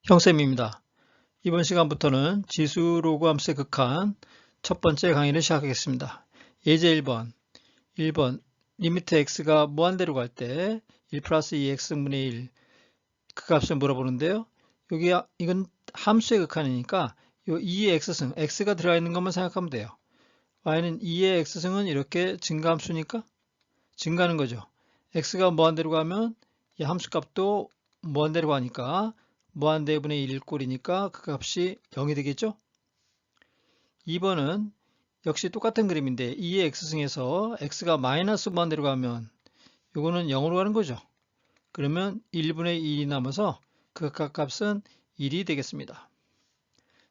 형쌤입니다. 이번 시간부터는 지수 로그 함수의 극한 첫 번째 강의를 시작하겠습니다. 예제 1번 리미트 x가 무한대로 갈 때 1 플러스 2x분의 1 그 값을 물어보는데요. 이건 함수의 극한이니까 이 2의 x승, x가 들어가 있는 것만 생각하면 돼요. y는 2의 x승은 이렇게 증가함수니까 증가하는 거죠. x가 무한대로 가면 이 함수값도 무한대로 가니까 무한대분의 1일 꼴이니까 그 값이 0이 되겠죠? 2번은 역시 똑같은 그림인데 2의 x승에서 x가 마이너스 무한대로 가면 이거는 0으로 가는 거죠. 그러면 1분의 1이 남아서 그 값은 1이 되겠습니다.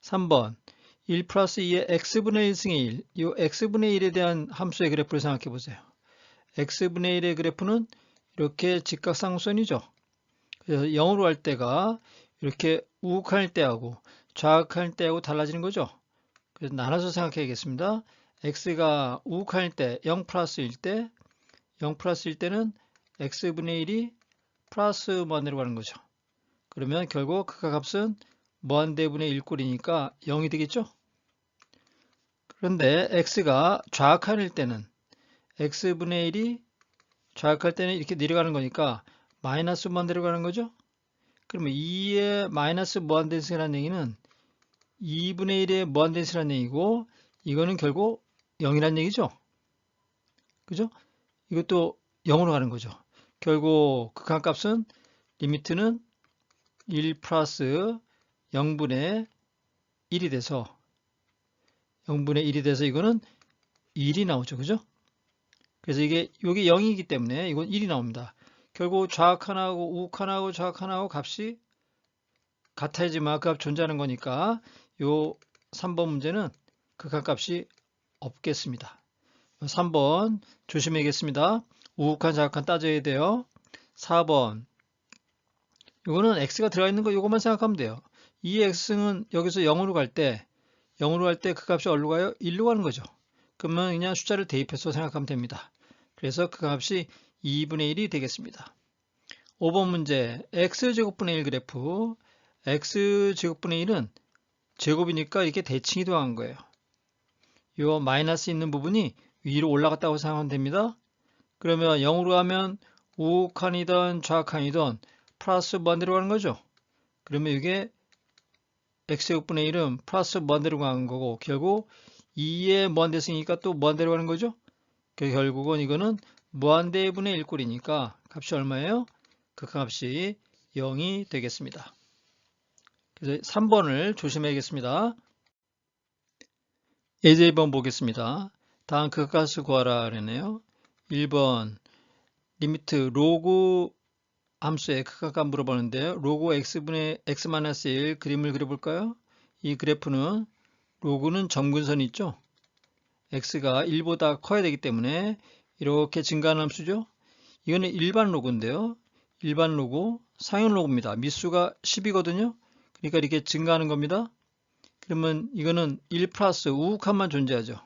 3번 1 플러스 2의 x분의 1승의 1, 이 x분의 1에 대한 함수의 그래프를 생각해 보세요. x분의 1의 그래프는 이렇게 직각상선이죠. 그래서 0으로 할 때가 이렇게 우극할 때하고 좌극할 때하고 달라지는 거죠. 그래서 나눠서 생각해야겠습니다. x가 우극할 때 0 플러스일 때 0 플러스일 때는 x분의 1이 플러스 무한대로 가는 거죠. 그러면 결국 그 값은 무한대분의 1꼴이니까 0이 되겠죠. 그런데 x가 좌극할 때는 x분의 1이 좌극할 때는 이렇게 내려가는 거니까 마이너스 무한대로 가는 거죠. 그러면 2의 마이너스 무한대수라는 얘기는 2분의 1의 무한대수라는 얘기고 이거는 결국 0이라는 얘기죠. 그죠? 이것도 0으로 가는 거죠. 결국 극한값은 리미트는 1 플러스 0분의 1이 돼서 0분의 1이 돼서 이거는 1이 나오죠. 그죠? 그래서 이게 0이기 때문에 이건 1이 나옵니다. 결국 좌극 하나하고 우극 하나하고 좌극 하나하고 값이 같아야지만 그 값 존재하는 거니까 요 3번 문제는 극한값이 없겠습니다. 3번 조심해야겠습니다. 우극한 좌극한 따져야 돼요. 4번 이거는 x가 들어가 있는 거 이것만 생각하면 돼요. 이 x는 여기서 0으로 갈 때 그 값이 어디로 가요? 1로 가는 거죠. 그러면 그냥 숫자를 대입해서 생각하면 됩니다. 그래서 그 값이 2분의 1이 되겠습니다. 5번 문제 x제곱분의 1 그래프 x제곱분의 1은 제곱이니까 이렇게 대칭이 들어간 거예요. 이 마이너스 있는 부분이 위로 올라갔다고 생각하면 됩니다. 그러면 0으로 가면 우극한이든 좌극한이든 플러스 무한대로 가는 거죠. 그러면 이게 x제곱분의 1은 플러스 무한대로 가는 거고 결국 2의 무한대승이니까 또 무한대로 가는 거죠. 결국은 이거는 무한대분의 1꼴이니까 값이 얼마예요? 그 값이 0이 되겠습니다. 그래서 3번을 조심해야겠습니다. 예제 2번 보겠습니다. 다음 극값을 구하라 그랬네요. 1번 리미트 로그 함수의 극값 물어보는데요. 로그 x분의 x-1 그림을 그려볼까요? 이 그래프는 로그는 점근선이 있죠. x가 1보다 커야 되기 때문에 이렇게 증가하는 함수죠. 이거는 일반 로그인데요. 일반 로그, 상용 로그입니다. 미수가 10이거든요. 그러니까 이렇게 증가하는 겁니다. 그러면 이거는 1 플러스 우극한만 존재하죠.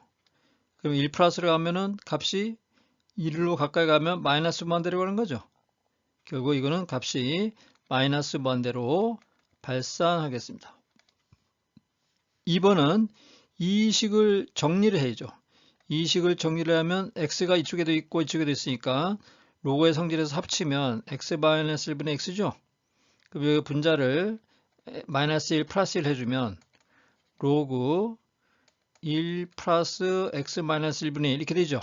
그럼 1 플러스로 가면은 값이 1로 가까이 가면 마이너스 무한대로 가는 거죠. 결국 이거는 값이 마이너스 무한대로 발산하겠습니다. 2번은 이 식을 정리를 해야죠. 이 식을 정리를 하면 x가 이쪽에도 있고 이쪽에도 있으니까 로그의 성질에서 합치면 x-1분의 x죠. 그럼 여기 분자를 마이너스 1 플러스 1 해주면 로그 1 플러스 x-1분의 1 이렇게 되죠.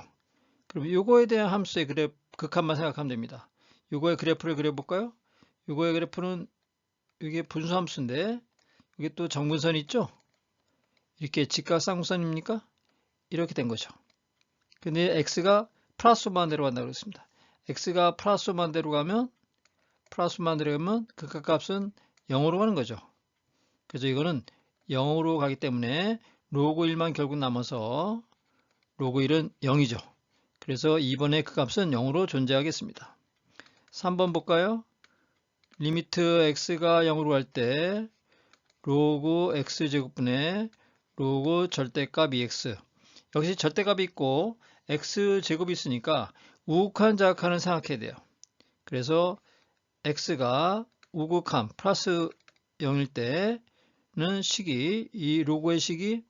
그럼 이거에 대한 함수의 극한만 생각하면 됩니다. 이거의 그래프를 그려볼까요? 이거의 그래프는 이게 분수함수인데 이게 또 정분선이 있죠? 이렇게 직각쌍분선입니까? 이렇게 된 거죠. 근데 x가 플러스 무한대로 간다고 그랬습니다. x가 플러스 무한대로 가면 극한값은 0으로 가는 거죠. 그래서 이거는 0으로 가기 때문에 로그 1만 결국 남아서 로그 1은 0이죠. 그래서 2번의 그 값은 0으로 존재하겠습니다. 3번 볼까요? 리미트 x가 0으로 갈 때 로그 x제곱분의 로그 절대값 2x 역시 절대값이 있고 x제곱이 있으니까 우극한 좌극한을 생각해야 돼요. 그래서 x가 우극한 플러스 0일 때는 식이 이 로고의 식이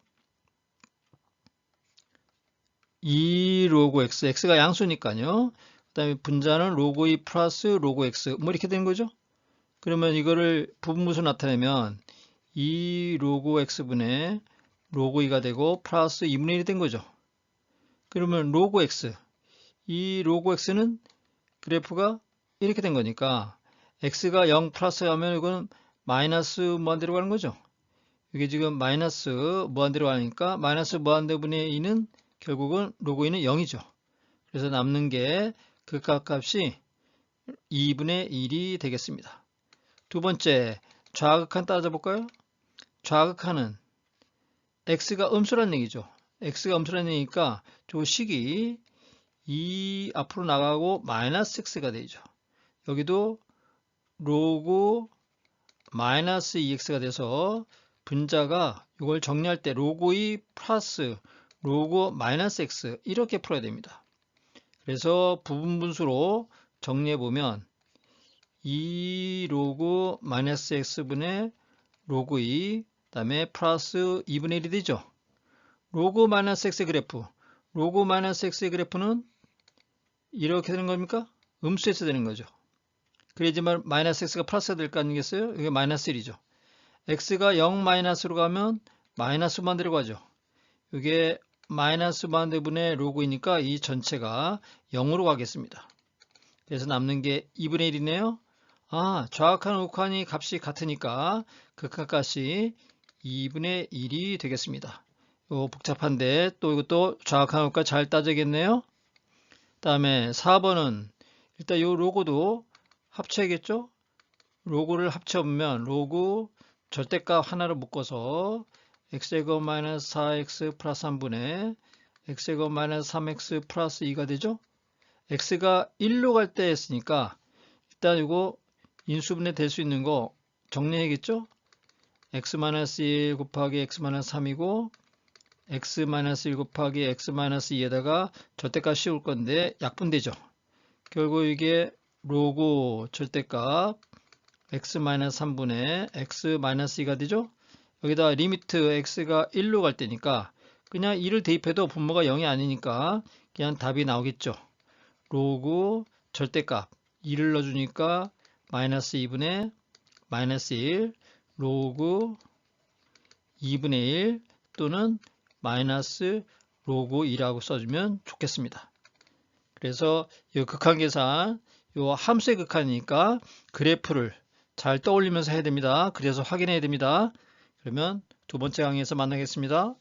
2 로고 x, x가 양수니까요. 그 다음에 분자는 로고 2 플러스 로고 x 뭐 이렇게 되는 거죠. 그러면 이거를 부분분수 나타내면 2 로고 x분의 로고 2가 되고 플러스 2분의 1이 된 거죠. 그러면 로고 x, 이 로고 x는 그래프가 이렇게 된 거니까 x가 0 플러스 하면 이건 마이너스 무한대로 가는 거죠. 이게 지금 마이너스 무한대로 가니까 마이너스 무한대분의 2는 결국은 로고 2는 0이죠. 그래서 남는 게 극각값이 2분의 1이 되겠습니다. 두 번째, 좌극한 따져볼까요? 좌극한은 x가 음수란 얘기죠. x가 음수란 얘기니까 저 식이 2 앞으로 나가고 마이너스 x가 되죠. 여기도 로고 마이너스 2x가 돼서 분자가 이걸 정리할 때 로고 2 플러스 로고 마이너스 x 이렇게 풀어야 됩니다. 그래서 부분분수로 정리해보면 2 로고 마이너스 x분의 로고 2 그다음에 플러스 2분의 1이 되죠. 로고 마이너스 x의 그래프, 로고 마이너스 x의 그래프는 이렇게 되는 겁니까? 음수에서 되는 거죠. 그래야지만 마이너스 x가 플러스가 될 거 아니겠어요? 이게 마이너스 1이죠. x가 0 마이너스로 가면 마이너스만 들어가죠. 이게 마이너스 반대분의 로그이니까 이 전체가 0으로 가겠습니다. 그래서 남는 게 2분의 1이네요. 아, 좌극한 우극한이 값이 같으니까 극한값이 2분의 1이 되겠습니다. 요 복잡한데 또 이것도 좌극한 우극한 잘 따져야겠네요. 다음에 4번은 일단 요 로고도 합쳐야겠죠? 로고를 합쳐보면 로고 절대값 하나로 묶어서 x제곱 마이너스 4x 플러스 3분의 x제곱 마이너스 3x 플러스 2가 되죠? x가 1로 갈 때 했으니까 일단 이거 인수분해 될 수 있는 거 정리해야겠죠? x-1 곱하기 x-3이고 x-1 곱하기 x-2에다가 절대값 씌울 건데 약분되죠. 결국 이게 로고 절대값 x-3분의 x-2가 되죠. 여기다 리미트 x가 1로 갈 때니까 그냥 2를 대입해도 분모가 0이 아니니까 그냥 답이 나오겠죠. 로그 절대값 2를 넣어주니까 마이너스 2분의 마이너스 1 로그 2분의 1 또는 마이너스 로그 2라고 써주면 좋겠습니다. 그래서 이 극한계산 이 함수의 극한이니까 그래프를 잘 떠올리면서 해야 됩니다. 그래서 확인해야 됩니다. 그러면 두 번째 강의에서 만나겠습니다.